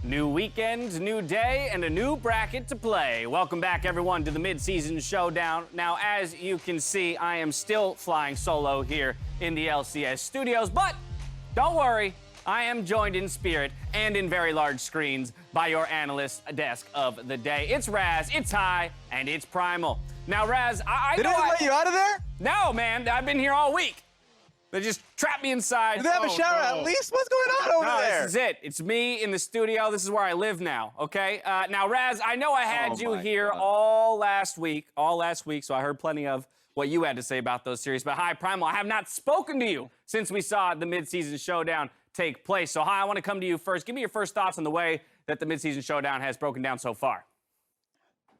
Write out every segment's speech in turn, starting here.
New weekend, new day, and a new bracket to play. Welcome back, everyone, to the Mid-Season Showdown. Now, as you can see, I am still flying solo here in the LCS studios, but don't worry, I am joined in spirit and in very large screens by your analyst desk of the day. It's Raz, it's High, and it's Primal. Now, Raz, I Did know they let you out of there? No, man, I've been here all week. They just trapped me inside. Did they have a shower at least? What's going on over there? This is it. It's me in the studio. This is where I live now, okay? Now, Raz, I know I had you here all last week, so I heard plenty of what you had to say about those series. But, Hi, Primal, I have not spoken to you since we saw the Mid-Season Showdown take place. So, Hi, I want to come to you first. Give me your first thoughts on the way that the Mid-Season Showdown has broken down so far.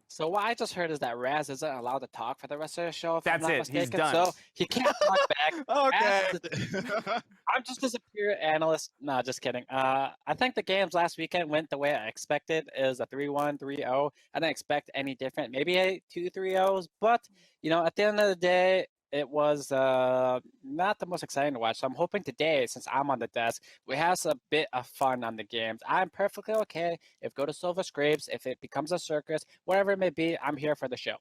So what I just heard is that Raz isn't allowed to talk for the rest of the show. If I'm That's not it. mistaken. He's done. So he can't talk back. Okay. I'm just a superior analyst. No, just kidding. I think the games last weekend went the way I expected. It was a 3-1, 3-0. I didn't expect any different. Maybe a 2-3-0s, but at the end of the day, it was not the most exciting to watch. So I'm hoping today, since I'm on the desk, we have a bit of fun on the games. I'm perfectly okay if go to Silver Scrapes, if it becomes a circus, whatever it may be, I'm here for the show.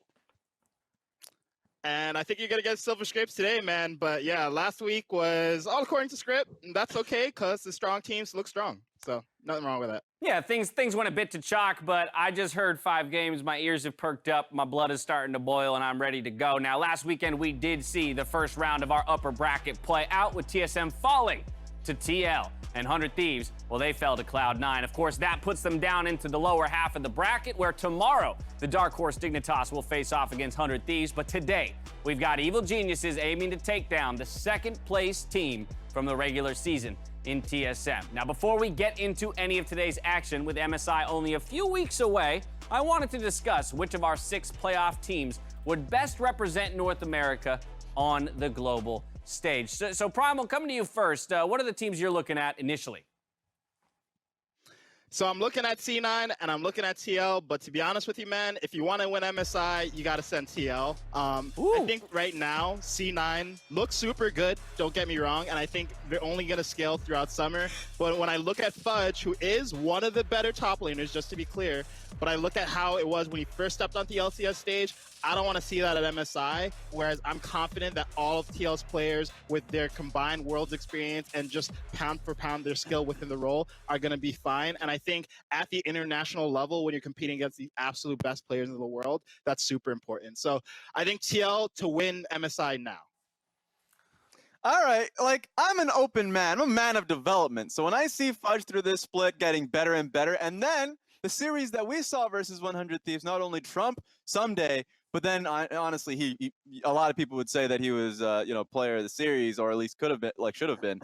And I think you're going to get Silver Scrapes today, man. But yeah, last week was all according to script. And that's okay because the strong teams look strong. So nothing wrong with that. Yeah, things went a bit to chalk, but I just heard 5 games. My ears have perked up. My blood is starting to boil, and I'm ready to go. Now, last weekend, we did see the first round of our upper bracket play out with TSM falling to TL. And 100 Thieves, well, they fell to Cloud9. Of course, that puts them down into the lower half of the bracket, where tomorrow the Dark Horse Dignitas will face off against 100 Thieves. But today, we've got Evil Geniuses aiming to take down the second-place team from the regular season in TSM. Now, before we get into any of today's action, with MSI only a few weeks away, I wanted to discuss which of our 6 playoff teams would best represent North America on the global stage. So Primal, coming to you first. What are the teams you're looking at initially? So I'm looking at C9 and I'm looking at TL, but to be honest with you, man, if you want to win MSI, you got to send TL. I think right now C9 looks super good, don't get me wrong, and I think they're only going to scale throughout summer. But when I look at Fudge, who is one of the better top laners, just to be clear, but I looked at how it was when he first stepped on the LCS stage, I don't want to see that at MSI, whereas I'm confident that all of TL's players with their combined Worlds experience and just pound for pound their skill within the role are going to be fine. And I think at the international level, when you're competing against the absolute best players in the world, that's super important. So I think TL to win MSI now. All right, I'm an open man. I'm a man of development. So when I see Fudge through this split getting better and better, and then the series that we saw versus 100 Thieves, not only Trump someday, but then honestly, he a lot of people would say that he was, player of the series, or at least could have been, should have been.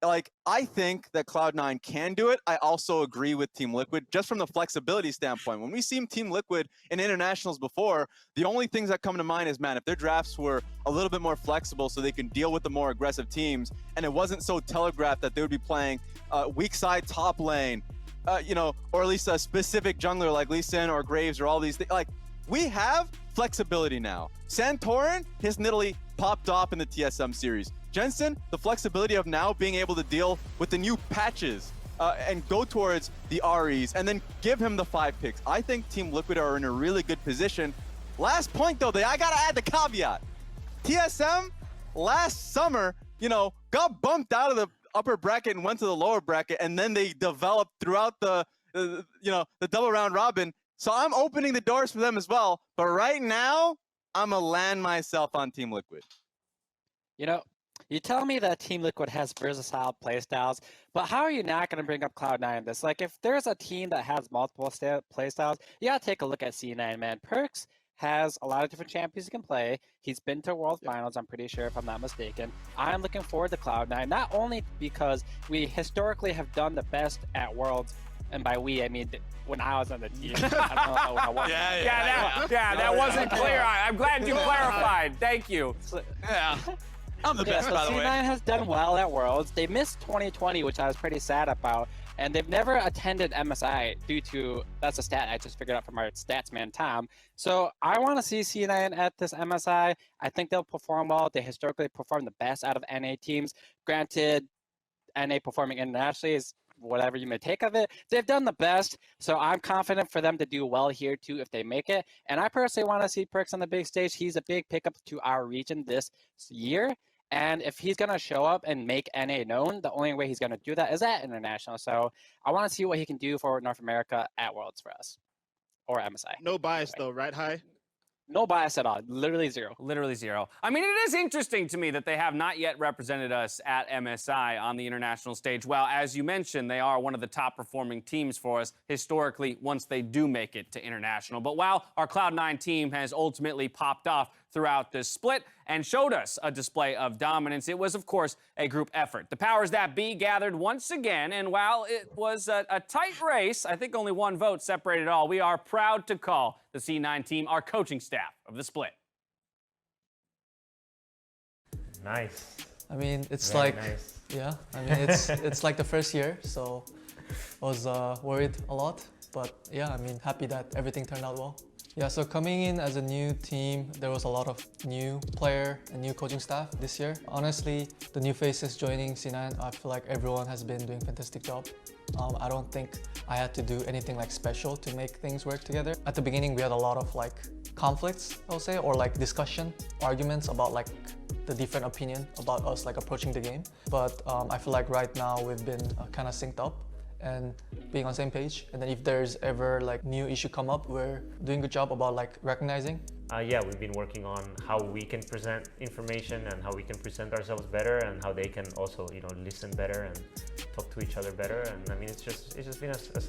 I think that Cloud9 can do it. I also agree with Team Liquid, just from the flexibility standpoint. When we seen Team Liquid in internationals before, the only things that come to mind is, man, if their drafts were a little bit more flexible so they can deal with the more aggressive teams, and it wasn't so telegraphed that they would be playing weak side top lane, or at least a specific jungler like Lee Sin or Graves or all these things. We have flexibility now. Santorin has literally popped off in the TSM series. Jensen, the flexibility of now being able to deal with the new patches and go towards the REs and then give him the 5 picks. I think Team Liquid are in a really good position. Last point, though, I got to add the caveat. TSM last summer, got bumped out of the upper bracket and went to the lower bracket, and then they developed throughout the double round robin. So I'm opening the doors for them as well. But right now, I'm going to land myself on Team Liquid. You tell me that Team Liquid has versatile playstyles, but how are you not going to bring up Cloud9 in this? If there's a team that has multiple playstyles, you got to take a look at C9, man. Perks has a lot of different champions he can play. He's been to World Finals, I'm pretty sure, if I'm not mistaken. I'm looking forward to Cloud9, not only because we historically have done the best at Worlds, and by we, I mean when I was on the team. I don't know when I was. That wasn't clear. I'm glad you clarified. Thank you. Yeah. I'm the best, by the way. C9 has done well at Worlds. They missed 2020, which I was pretty sad about. And they've never attended MSI due to, that's a stat I just figured out from our stats man, Tom. So I want to see C9 at this MSI. I think they'll perform well. They historically perform the best out of NA teams. Granted, NA performing internationally is whatever you may take of it. They've done the best, so I'm confident for them to do well here too if they make it. And I personally want to see Perkz on the big stage. He's a big pickup to our region this year. And if he's going to show up and make NA known, the only way he's going to do that is at International. So I want to see what he can do for North America at Worlds for us. Or MSI. No bias though, right, Hai? No bias at all. Literally zero. Literally zero. I mean, it is interesting to me that they have not yet represented us at MSI on the international stage. Well, as you mentioned, they are one of the top performing teams for us historically once they do make it to international. But while our Cloud9 team has ultimately popped off throughout this split and showed us a display of dominance, it was, of course, a group effort. The powers that be gathered once again, and while it was a tight race, I think only one vote separated all, we are proud to call the C9 team our coaching staff of the split. Nice. I mean, it's Very like, nice. yeah, I mean, it's like the first year, so I was worried a lot, but yeah, I mean, happy that everything turned out well. Yeah, so coming in as a new team, there was a lot of new player and new coaching staff this year. Honestly, the new faces joining C9, I feel like everyone has been doing a fantastic job. I don't think I had to do anything like special to make things work together. At the beginning, we had a lot of like conflicts, I would say, or like discussion, arguments about like the different opinion about us like approaching the game. But I feel like right now we've been kind of synced up and being on the same page. And then if there's ever like new issue come up, we're doing a good job about like recognizing. Yeah, we've been working on how we can present information and how we can present ourselves better, and how they can also, you know, listen better and talk to each other better. And I mean, it's just been a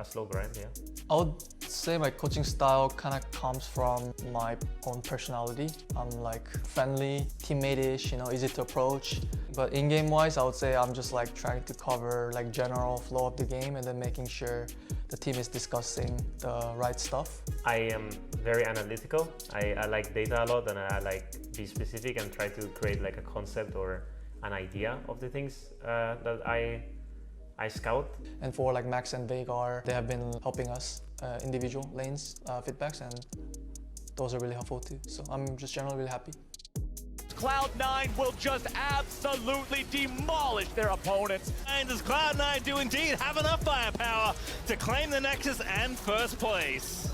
slow grind. Yeah. I would say my coaching style kind of comes from my own personality. I'm like friendly, teammate-ish, you know, easy to approach. But in-game wise, I would say I'm just like trying to cover like general flow of the game and then making sure the team is discussing the right stuff. I am very analytical. I like data a lot, and I like be specific and try to create like a concept or an idea of the things that I scout. And for like Max and Veigar, they have been helping us individual lanes feedbacks, and those are really helpful too. So I'm just generally really happy. Cloud9 will just absolutely demolish their opponents. And does Cloud9 do indeed have enough firepower to claim the Nexus and first place?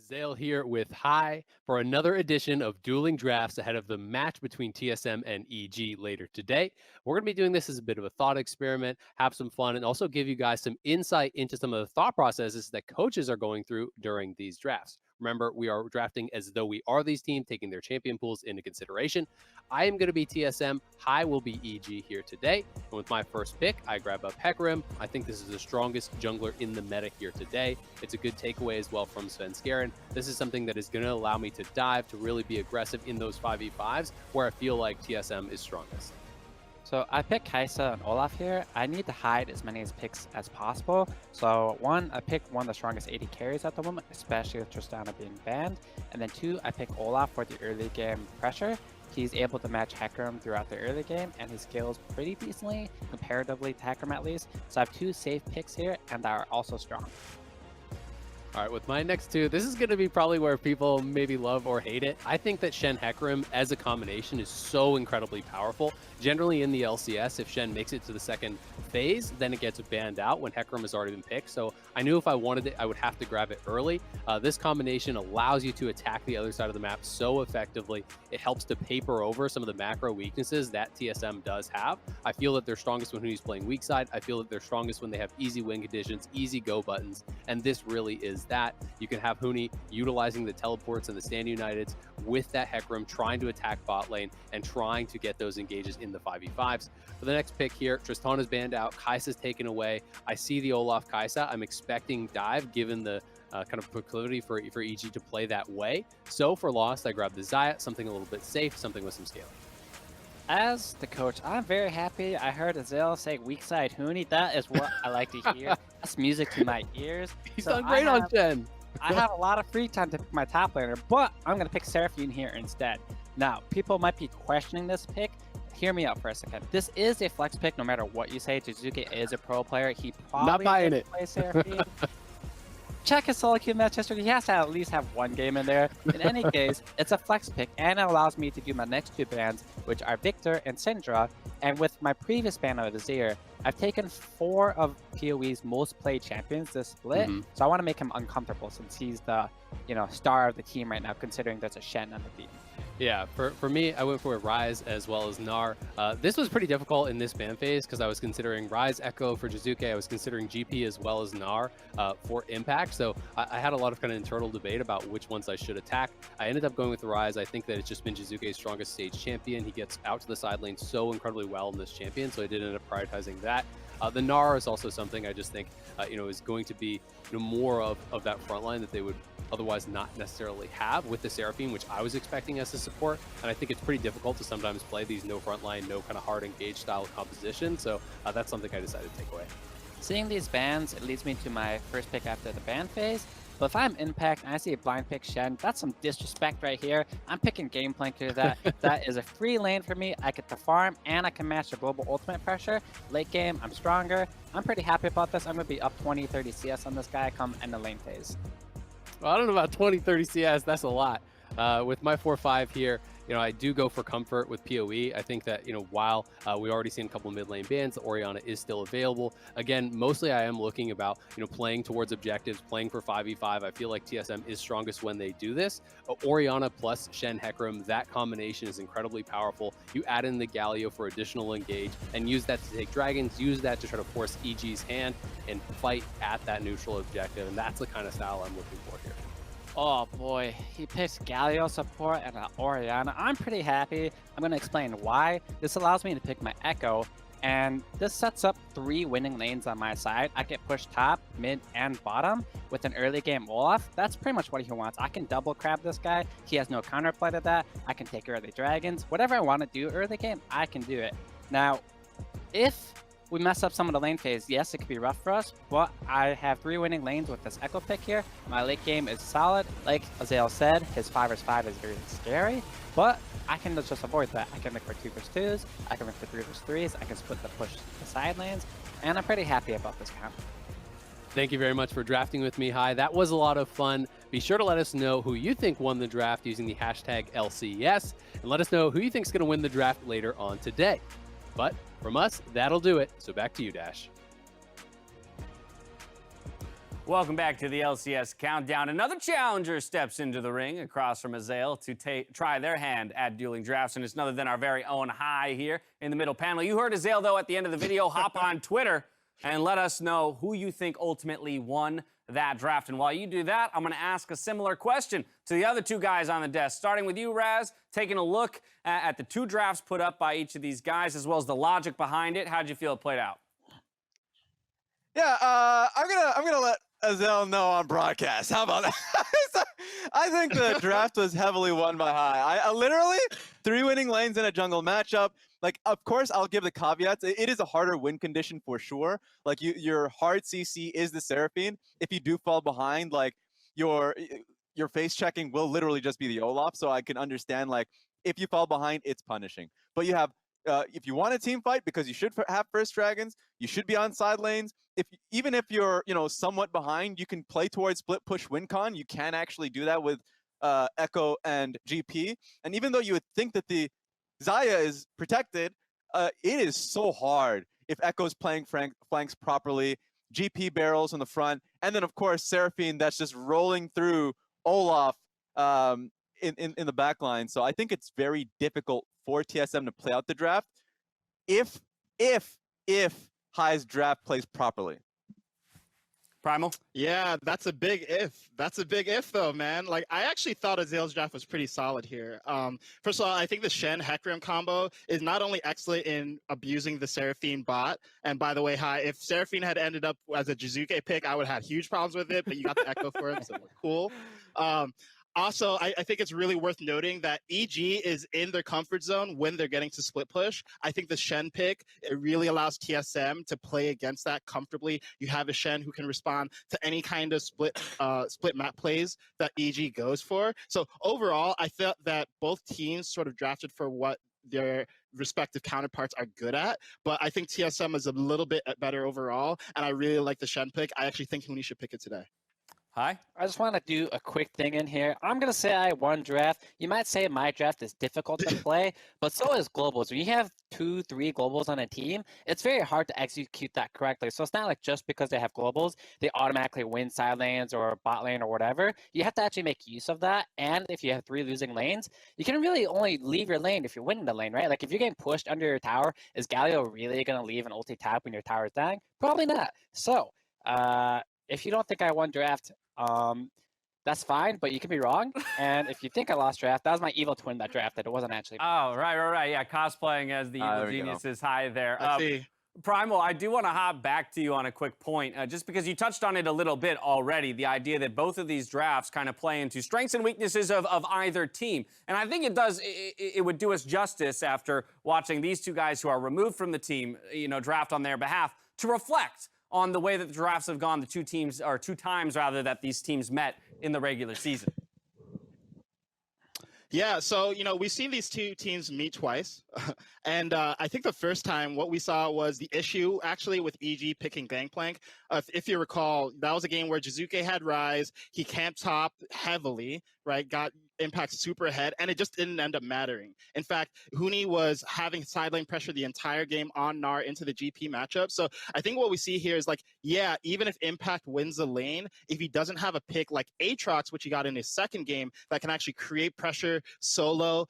Zale here with Hai for another edition of Dueling Drafts ahead of the match between TSM and EG later today. We're going to be doing this as a bit of a thought experiment, have some fun, and also give you guys some insight into some of the thought processes that coaches are going through during these drafts. Remember, we are drafting as though we are these teams, taking their champion pools into consideration. I am going to be TSM. Hai will be EG here today. And with my first pick, I grab up Hecarim. I think this is the strongest jungler in the meta here today. It's a good takeaway as well from Svenskeren. This is something that is going to allow me to dive, to really be aggressive in those 5v5s where I feel like TSM is strongest. So I picked Kai'Sa and Olaf here. I need to hide as many picks as possible. So one, I picked one of the strongest AD carries at the moment, especially with Tristana being banned. And then two, I picked Olaf for the early game pressure. He's able to match Hecarim throughout the early game, and he scales pretty decently, comparatively to Hecarim at least. So I have two safe picks here, and that are also strong. All right, with my next two, this is going to be probably where people maybe love or hate it. I think that Shen Hecarim as a combination is so incredibly powerful. Generally in the LCS, if Shen makes it to the second phase, then it gets banned out when Hecarim has already been picked. So I knew if I wanted it, I would have to grab it early. This combination allows you to attack the other side of the map so effectively. It helps to paper over some of the macro weaknesses that TSM does have. I feel that they're strongest when he's playing weak side. I feel that they're strongest when they have easy win conditions, easy go buttons, and this really is that. You can have Huni utilizing the teleports and the Stand Uniteds with that Hecarim, trying to attack bot lane and trying to get those engages in the 5v5s. For the next pick here, Tristana is banned out, Kai'Sa's taken away. I see the Olaf Kai'Sa. I'm expecting dive given the kind of proclivity for EG to play that way. So for Lost, I grabbed the Xayah, something a little bit safe, something with some scaling. As the coach, I'm very happy. I heard Azale say weak side Huni. That is what I like to hear. That's music to my ears. He's done great on Shen. I have a lot of free time to pick my top laner, but I'm going to pick Seraphine here instead. Now, people might be questioning this pick. Hear me out for a second. This is a flex pick no matter what you say. Jiizuke is a pro player. He probably not buying it. Play Seraphine. check his solo queue match history. He has to at least have one game in there. In any case, it's a flex pick, and it allows me to do my next 2 bans, which are Victor and Syndra. And with my previous ban of Azir, I've taken 4 of PoE's most played champions this split. So I want to make him uncomfortable since he's the, star of the team right now, considering there's a Shen on the team. Yeah, for me, I went for Ryze as well as Gnar. This was pretty difficult in this ban phase because I was considering Ryze Echo for Jizuke. I was considering GP as well as Gnar for Impact. So I had a lot of kind of internal debate about which ones I should attack. I ended up going with Ryze. I think that it's just been Jizuke's strongest stage champion. He gets out to the side lane so incredibly well in this champion, so I did end up prioritizing that. The Gnar is also something I just think, is going to be more of that front line that they would otherwise not necessarily have with the Seraphine, which I was expecting as a support. And I think it's pretty difficult to sometimes play these no front line, no kind of hard engage style composition. So that's something I decided to take away. Seeing these bans, it leads me to my first pick after the ban phase. But if I'm Impact and I see a blind pick Shen, that's some disrespect right here. I'm picking Gameplank here. That is a free lane for me. I get the farm and I can match the global ultimate pressure. Late game, I'm stronger. I'm pretty happy about this. I'm going to be up 20, 30 CS on this guy come end the lane phase. Well, I don't know about 20, 30 CS. That's a lot. With my 4-5 here, I do go for comfort with PoE. I think that, while we already seen a couple of mid lane bans, the Orianna is still available. Again, mostly I am looking about, playing towards objectives, playing for 5v5. I feel like TSM is strongest when they do this. Orianna plus Shen Hecarim, that combination is incredibly powerful. You add in the Galio for additional engage and use that to take dragons, use that to try to force EG's hand and fight at that neutral objective. And that's the kind of style I'm looking for here. Oh boy, he picks Galio support and Orianna. I'm pretty happy. I'm going to explain why. This allows me to pick my Echo, and this sets up 3 winning lanes on my side. I get pushed top, mid, and bottom with an early game Olaf. That's pretty much what he wants. I can double crab this guy. He has no counterplay to that. I can take early dragons. Whatever I want to do early game, I can do it. Now, if we mess up some of the lane phase, yes, it could be rough for us, but I have 3 winning lanes with this Echo pick here. My late game is solid. Like Azael said, his 5vs5 is very scary, but I can just avoid that. I can make for 2vs2s, I can make for 3vs3s, I can split the push to the side lanes, and I'm pretty happy about this count. Thank you very much for drafting with me, Hi. That was a lot of fun. Be sure to let us know who you think won the draft using the hashtag LCS, and let us know who you think is going to win the draft later on today. But from us, that'll do it. So back to you, Dash. Welcome back to the LCS Countdown. Another challenger steps into the ring across from Azael to try their hand at dueling drafts, and it's none other than our very own Hi here in the middle panel. You heard Azael, though, at the end of the video. Hop on Twitter and let us know who you think ultimately won that draft. And while you do that, I'm going to ask a similar question to the other 2 guys on the desk, starting with you, Raz, taking a look at the 2 drafts put up by each of these guys, as well as the logic behind it. How'd you feel it played out? Yeah, I'm gonna let Azael know on broadcast. How about that? I think the draft was heavily won by Hi. I literally 3 winning lanes in a jungle matchup. Like, of course, I'll give the caveats. It is a harder win condition for sure. Like, your hard CC is the Seraphine. If you do fall behind, like, your face checking will literally just be the Olaf. So I can understand, like, if you fall behind, it's punishing. But you have, if you want a team fight, because you should have first dragons, you should be on side lanes. Even if you're, somewhat behind, you can play towards split push win con. You can actually do that with Echo and GP. And even though you would think that the Xayah is protected, it is so hard if Echo's playing flanks properly, GP barrels in the front, and then, of course, Seraphine that's just rolling through Olaf in the back line. So I think it's very difficult for TSM to play out the draft if Hi's draft plays properly. Primal? Yeah, that's a big if. That's a big if, though, man. Like, I actually thought Azael's draft was pretty solid here. First of all, I think the Shen Hecarim combo is not only excellent in abusing the Seraphine bot, and by the way, Hi, if Seraphine had ended up as a Jizuke pick, I would have had huge problems with it, but you got the Echo for it, so cool. Also, I think it's really worth noting that EG is in their comfort zone when they're getting to split push. I think the Shen pick, it really allows TSM to play against that comfortably. You have a Shen who can respond to any kind of split map plays that EG goes for. So overall, I felt that both teams sort of drafted for what their respective counterparts are good at, but I think TSM is a little bit better overall, and I really like the Shen pick. I actually think Huni should pick it today. Hi. I just want to do a quick thing in here. I'm going to say I won draft. You might say my draft is difficult to play, but so is globals. When you have 2-3 globals on a team, it's very hard to execute that correctly. So it's not like just because they have globals, they automatically win side lanes or bot lane or whatever. You have to actually make use of that. And if you have 3 losing lanes, you can really only leave your lane if you're winning the lane, right? Like if you're getting pushed under your tower, is Galio really going to leave an ulti tap when your tower is dying? Probably not. So if you don't think I won draft, that's fine, but you can be wrong. And if you think I lost draft, that was my evil twin that drafted. It wasn't actually. Oh, right. Yeah, cosplaying as the evil there we genius go. is high there. I see. Primal, I do want to hop back to you on a quick point, just because you touched on it a little bit already, the idea that both of these drafts kind of play into strengths and weaknesses of either team. And I think it would do us justice after watching these two guys who are removed from the team, draft on their behalf, to reflect on the way that the drafts have gone, the two times rather, that these teams met in the regular season. Yeah, so, we've seen these two teams meet twice. And I think the first time what we saw was the issue actually with EG picking Gangplank. If you recall, that was a game where Jizuke had Ryze. He camped top heavily, right? Got Impact super ahead, and it just didn't end up mattering. In fact, Huni was having side lane pressure the entire game on Gnar into the GP matchup. So I think what we see here is even if Impact wins the lane, if he doesn't have a pick like Aatrox, which he got in his second game, that can actually create pressure solo,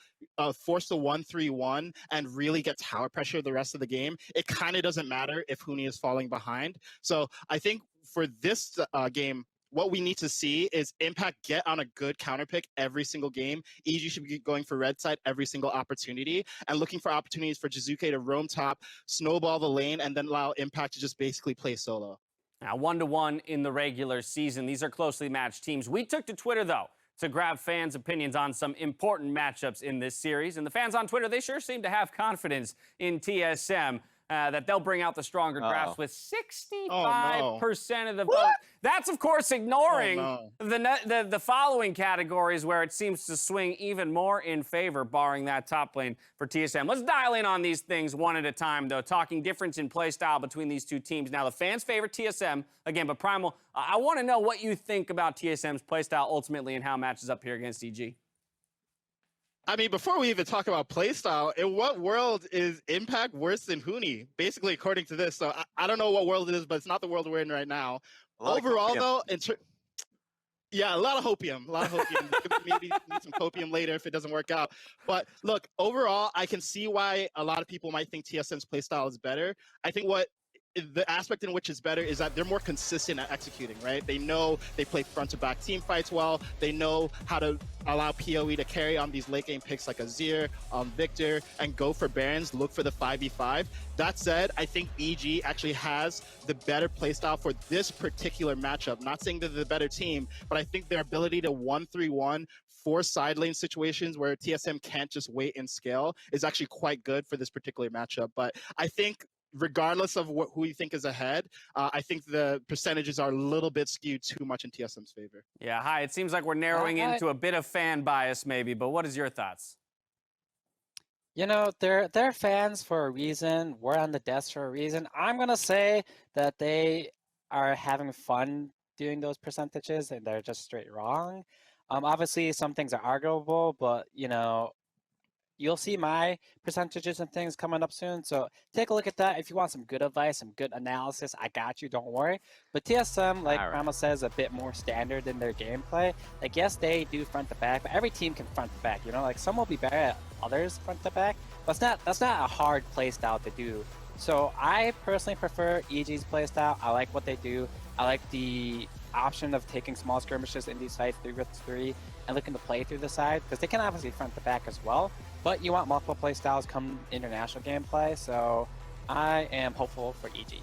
force the 1-3-1, and really get tower pressure the rest of the game, it kind of doesn't matter if Huni is falling behind. So I think for this game, what we need to see is Impact get on a good counter pick every single game. EG should be going for red side every single opportunity and looking for opportunities for Jizuke to roam top, snowball the lane, and then allow Impact to just basically play solo. Now, 1-1 in the regular season. These are closely matched teams. We took to Twitter, though, to grab fans' opinions on some important matchups in this series. And the fans on Twitter, they sure seem to have confidence in TSM. That they'll bring out the stronger drafts with 65% of the vote. That's, of course, ignoring the following categories where it seems to swing even more in favor, barring that top lane for TSM. Let's dial in on these things one at a time, though, talking difference in play style between these two teams. Now, the fans favor TSM, again, but Primal, I want to know what you think about TSM's play style ultimately and how it matches up here against EG. I mean, before we even talk about playstyle, in what world is Impact worse than Huni? Basically, according to this. So I don't know what world it is, but it's not the world we're in right now. Overall, though, yeah, a lot of hopium. Maybe need some copium later if it doesn't work out. But look, overall, I can see why a lot of people might think TSM's playstyle is better. I think the aspect in which it's better is that they're more consistent at executing, right? They know they play front to back team fights well. They know how to allow PoE to carry on these late game picks like Azir, Victor, and go for Barons, look for the 5v5. That said, I think EG actually has the better playstyle for this particular matchup. Not saying that they're the better team, but I think their ability to 1-3-1 for side lane situations where TSM can't just wait and scale is actually quite good for this particular matchup. But I think regardless of who you think is ahead, I think the percentages are a little bit skewed too much in TSM's favor. Yeah, hi. It seems like we're narrowing into a bit of fan bias maybe, but what is your thoughts? They're fans for a reason. We're on the desk for a reason. I'm going to say that they are having fun doing those percentages and they're just straight wrong. Obviously, some things are arguable, but, you'll see my percentages and things coming up soon. So take a look at that. If you want some good advice, some good analysis, I got you. Don't worry. But TSM, like Primal says, a bit more standard in their gameplay. Like, yes, they do front to back, but every team can front to back. Like some will be better at others front to back, but that's not a hard play style to do. So I personally prefer EG's play style. I like what they do. I like the option of taking small skirmishes in these fights 3v3 and looking to play through the side, because they can obviously front to back as well. But you want multiple play styles come international gameplay, so I am hopeful for EG.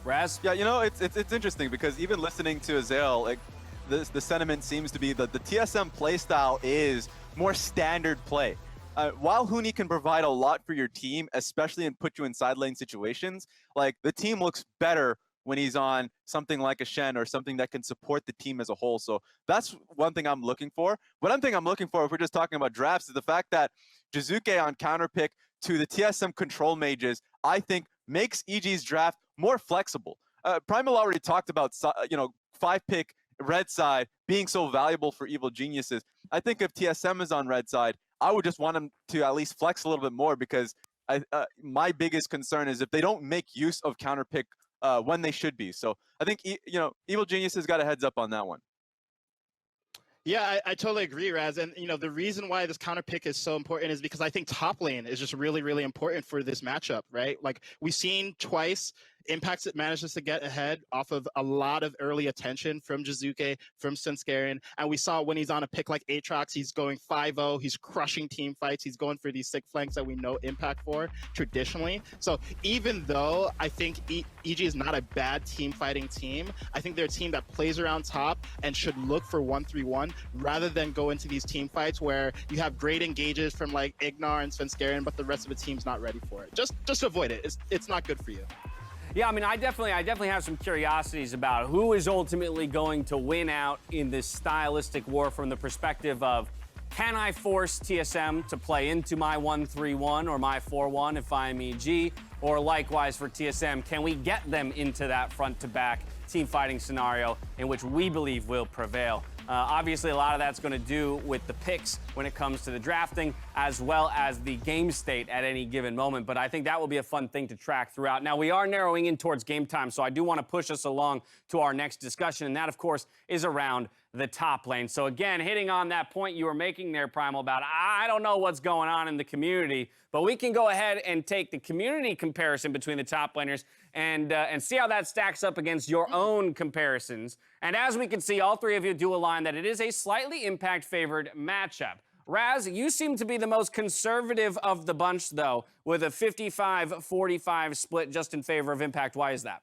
Raz? Yeah, it's interesting because even listening to Azael, like the sentiment seems to be that the TSM playstyle is more standard play. While Huni can provide a lot for your team, especially and put you in side lane situations, like the team looks better when he's on something like a Shen or something that can support the team as a whole. So that's one thing I'm looking for. One thing I'm looking for, if we're just talking about drafts, is the fact that Jizuke on counterpick to the TSM control mages, I think makes EG's draft more flexible. Primal already talked about, 5-pick red side being so valuable for Evil Geniuses. I think if TSM is on red side, I would just want them to at least flex a little bit more, because my biggest concern is if they don't make use of counter pick when they should be. So I think Evil Geniuses got a heads up on that one. Yeah, I totally agree, Raz. And, the reason why this counter pick is so important is because I think top lane is just really, really important for this matchup, right? Like, we've seen twice Impact manages to get ahead off of a lot of early attention from Jizuke, from Svenskeren. And we saw when he's on a pick like Aatrox, he's going 5-0, he's crushing team fights, he's going for these sick flanks that we know Impact for traditionally. So even though I think EG is not a bad team fighting team, I think they're a team that plays around top and should look for 1-3-1 rather than go into these team fights where you have great engages from like Ignar and Svenskeren, but the rest of the team's not ready for it. Just avoid it. It's not good for you. Yeah, I mean, I definitely have some curiosities about who is ultimately going to win out in this stylistic war from the perspective of, can I force TSM to play into my 1-3-1 or my 4-1 if I'm EG? Or likewise for TSM, can we get them into that front-to-back team fighting scenario in which we believe will prevail? Obviously, a lot of that's going to do with the picks when it comes to the drafting, as well as the game state at any given moment. But I think that will be a fun thing to track throughout. Now, we are narrowing in towards game time, so I do want to push us along to our next discussion, and that, of course, is around the top lane. So again, hitting on that point you were making there, Primal, about I don't know what's going on in the community, but we can go ahead and take the community comparison between the top laners and see how that stacks up against your own comparisons. And as we can see, all three of you do align that it is a slightly Impact-favored matchup. Raz, you seem to be the most conservative of the bunch, though, with a 55-45 split just in favor of Impact. Why is that?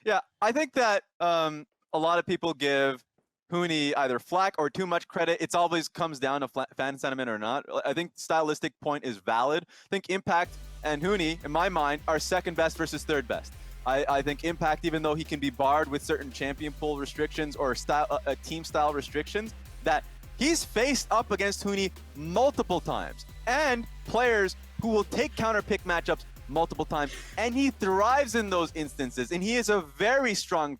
Yeah, I think that a lot of people give Huni either flack or too much credit. It always comes down to fan sentiment or not. I think stylistic point is valid. I think Impact and Huni, in my mind, are second best versus third best. I think Impact, even though he can be barred with certain champion pool restrictions or team style restrictions, that he's faced up against Huni multiple times, and players who will take counter pick matchups multiple times, and he thrives in those instances, and he is a very strong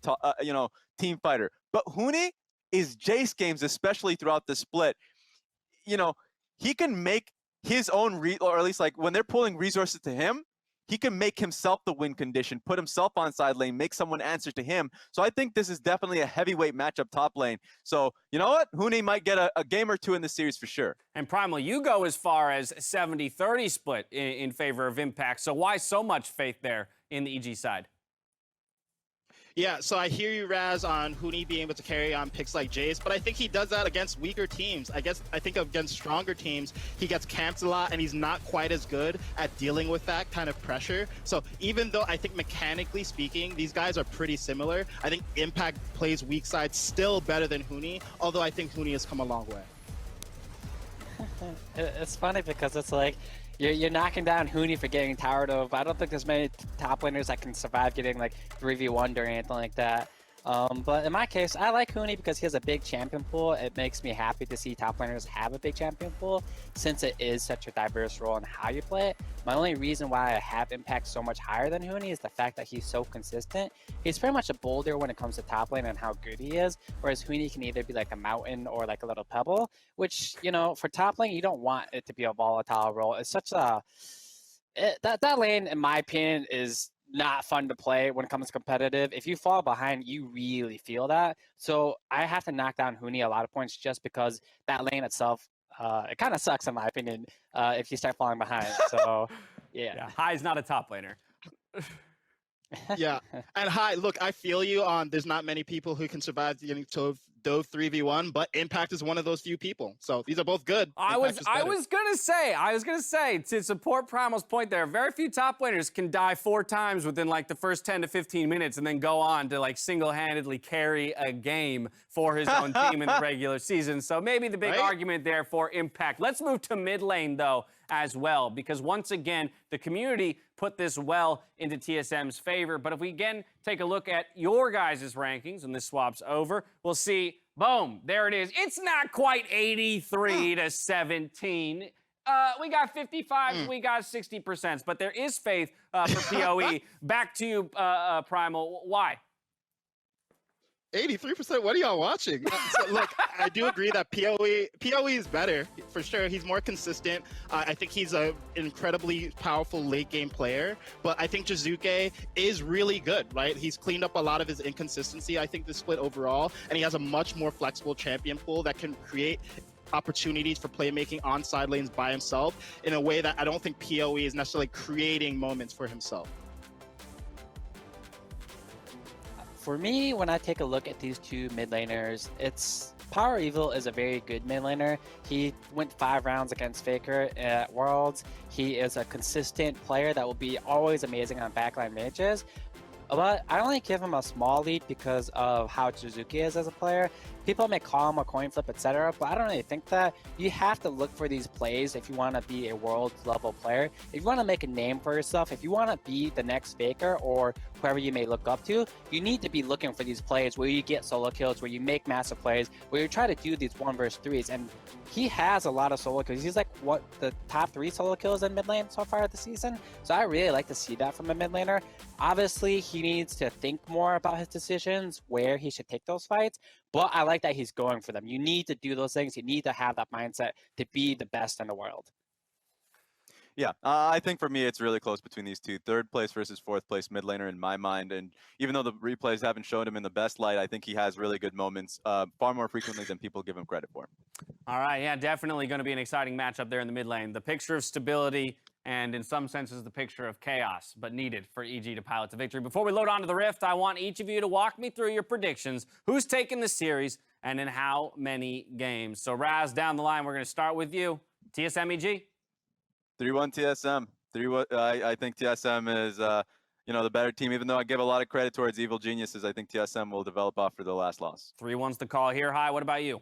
team fighter. But Huni is Jace games, especially throughout the split. He can make his own or at least like when they're pulling resources to him, he can make himself the win condition, put himself on side lane, make someone answer to him. So I think this is definitely a heavyweight matchup top lane. So you know what? Huni might get a game or two in the series for sure. And Primal, you go as far as 70-30 split in favor of Impact. So why so much faith there in the EG side? Yeah, so I hear you, Raz, on Huni being able to carry on picks like Jace, but I think he does that against weaker teams. I think against stronger teams, he gets camped a lot, and he's not quite as good at dealing with that kind of pressure. So even though I think mechanically speaking, these guys are pretty similar, I think Impact plays weak side still better than Huni, although I think Huni has come a long way. It's funny because it's like, you're knocking down Huni for getting towered over. I don't think there's many top laners that can survive getting like 3v1 or anything like that. But in my case, I like Huni because he has a big champion pool. It makes me happy to see top laners have a big champion pool since it is such a diverse role in how you play it. My only reason why I have Impact so much higher than Huni is the fact that he's so consistent. He's pretty much a boulder when it comes to top lane and how good he is, whereas Huni can either be like a mountain or like a little pebble, which, for top lane, you don't want it to be a volatile role. It's such a... That lane, in my opinion, is not fun to play when it comes to competitive. If you fall behind, you really feel that. So I have to knock down Huni a lot of points just because that lane itself, it kind of sucks in my opinion if you start falling behind. So yeah. High's not a top laner. Yeah, and Hi, look, I feel you on there's not many people who can survive getting Dove 3v1, but Impact is one of those few people. So these are both good. I was gonna say to support Primal's point there, very few top laners can die 4 times within like the first 10 to 15 minutes and then go on to like single-handedly carry a game for his own team in the regular season. So maybe the big argument there for Impact. Let's move to mid lane though as well, because once again, the community put this well into TSM's favor. But if we again take a look at your guys' rankings, and this swaps over, we'll see, boom, there it is. It's not quite 83-17. We got 55, we got 60%, but there is faith for PoE. Back to you, Primal. Why? 83%. What are y'all watching? So, look, I do agree that PoE is better for sure. He's more consistent. I think he's an incredibly powerful late game player. But I think Jiizuke is really good, right? He's cleaned up a lot of his inconsistency. I think this split overall, and he has a much more flexible champion pool that can create opportunities for playmaking on side lanes by himself in a way that I don't think PoE is necessarily creating moments for himself. For me, when I take a look at these two mid laners, it's Power Evil is a very good mid laner. He went 5 rounds against Faker at Worlds. He is a consistent player that will be always amazing on backline mages. But I only give him a small lead because of how Jiizuke is as a player. People may call him a coin flip, etc., but I don't really think that. You have to look for these plays if you want to be a world level player. If you want to make a name for yourself, if you want to be the next Faker or whoever you may look up to, you need to be looking for these plays where you get solo kills, where you make massive plays, where you try to do these 1 versus 3s. And he has a lot of solo kills. He's like the top 3 solo kills in mid lane so far this season. So I really like to see that from a mid laner. Obviously, he needs to think more about his decisions, where he should take those fights. But I like that he's going for them. You need to do those things. You need to have that mindset to be the best in the world. Yeah, I think for me it's really close between these two. 3rd place versus 4th place mid laner in my mind. And even though the replays haven't shown him in the best light, I think he has really good moments far more frequently than people give him credit for. All right, yeah, definitely going to be an exciting matchup there in the mid lane. The picture of stability and in some senses the picture of chaos, but needed for EG to pilot to victory. Before we load onto the Rift, I want each of you to walk me through your predictions. Who's taking the series and in how many games? So Raz, down the line, we're going to start with you. TSM EG? 3-1 TSM. 3-1. I think TSM is, the better team. Even though I give a lot of credit towards Evil Geniuses, I think TSM will develop after the last loss. 3-1's the call here. Hi, what about you?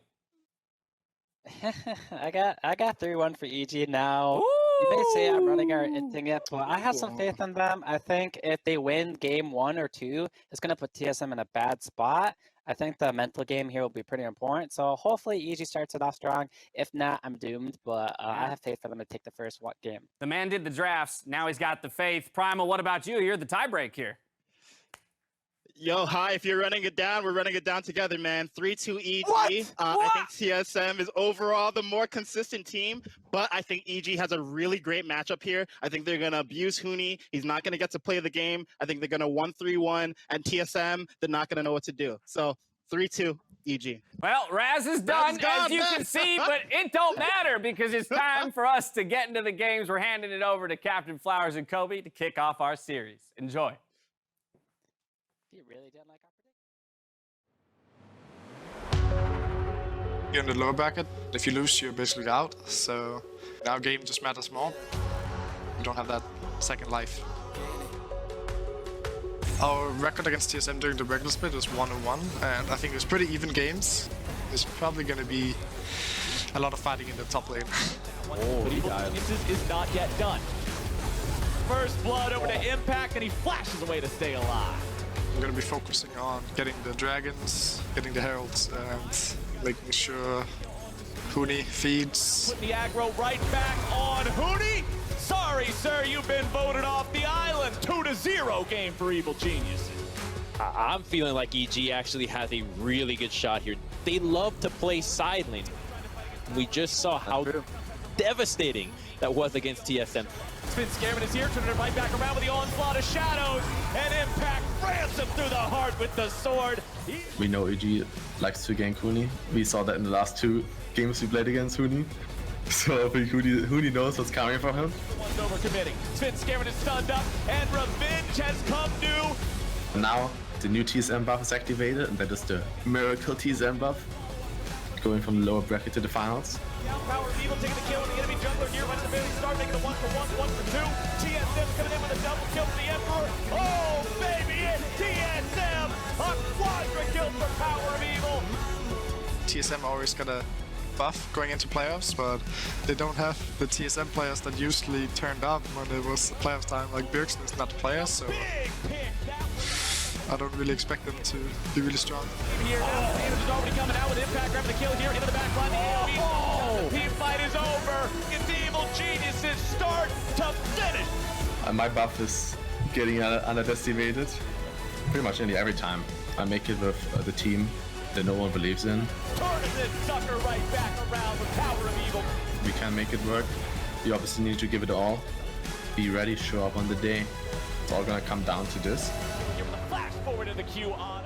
I got 3-1 for EG now. Ooh! You may say I'm running our thing yet, but I have some faith in them. I think if they win game 1 or 2, it's going to put TSM in a bad spot. I think the mental game here will be pretty important. So hopefully EG starts it off strong. If not, I'm doomed, but I have faith for them to take the first game. The man did the drafts. Now he's got the faith. Primal, what about you? You're the tiebreak here. Yo, hi, if you're running it down, we're running it down together, man. 3-2 EG. What? I think TSM is overall the more consistent team, but I think EG has a really great matchup here. I think they're going to abuse Huni. He's not going to get to play the game. I think they're going to 1-3-1, and TSM, they're not going to know what to do. So 3-2 EG. Well, Raz is done, as you can see, but it don't matter because it's time for us to get into the games. We're handing it over to Captain Flowers and Kobe to kick off our series. Enjoy. You really didn't like our prediction? You're in the lower bracket. If you lose, you're basically out. So our game just matters more. You don't have that second life. Our record against TSM during the regular split is 1-1, and I think it was pretty even games. There's probably going to be a lot of fighting in the top lane. But Evil Geniuses is not yet done. First blood over to Impact, and he flashes away to stay alive. I'm going to be focusing on getting the dragons, getting the heralds, and making sure Huni feeds. Put the aggro right back on Huni. Sorry, sir, you've been voted off the island. 2-0 game for Evil Geniuses. I'm feeling like EG actually has a really good shot here. They love to play side lane. We just saw how devastating that was against TSM. Spin Scareman is here, turning it right back around with the onslaught of shadows, and Impact rams him through the heart with the sword. We know EG likes to gank Huni. We saw that in the last 2 games we played against Huni. So I think Huni knows what's coming from him. One's overcommitting. Spin Scareman is stunned up, and revenge has come due. Now the new TSM buff is activated, and that is the Miracle TSM buff. Going from the lower bracket to the finals. Power of Evil taking the kill, and the enemy jungler near right at the very start, making a 1-for-1, 1-for-2. TSM coming in with a double kill for the Emperor. Oh, baby, it's TSM! A quadra kill for Power of Evil. TSM always got a buff going into playoffs, but they don't have the TSM players that usually turned up when it was playoffs time. Like Bjergsen is not a player, so I don't really expect them to be really strong. Here now, Sanders is already coming out with Impact, grabbing the kill here into the back line. The team fight is over. It's Evil Geniuses start to finish. My buff is getting underestimated pretty much nearly every time. I make it with the team that no one believes in. Turning this sucker right back around with power of evil. We can make it work. You obviously need to give it all. Be ready, show up on the day. It's all gonna come down to this. Give the flash forward in the queue on.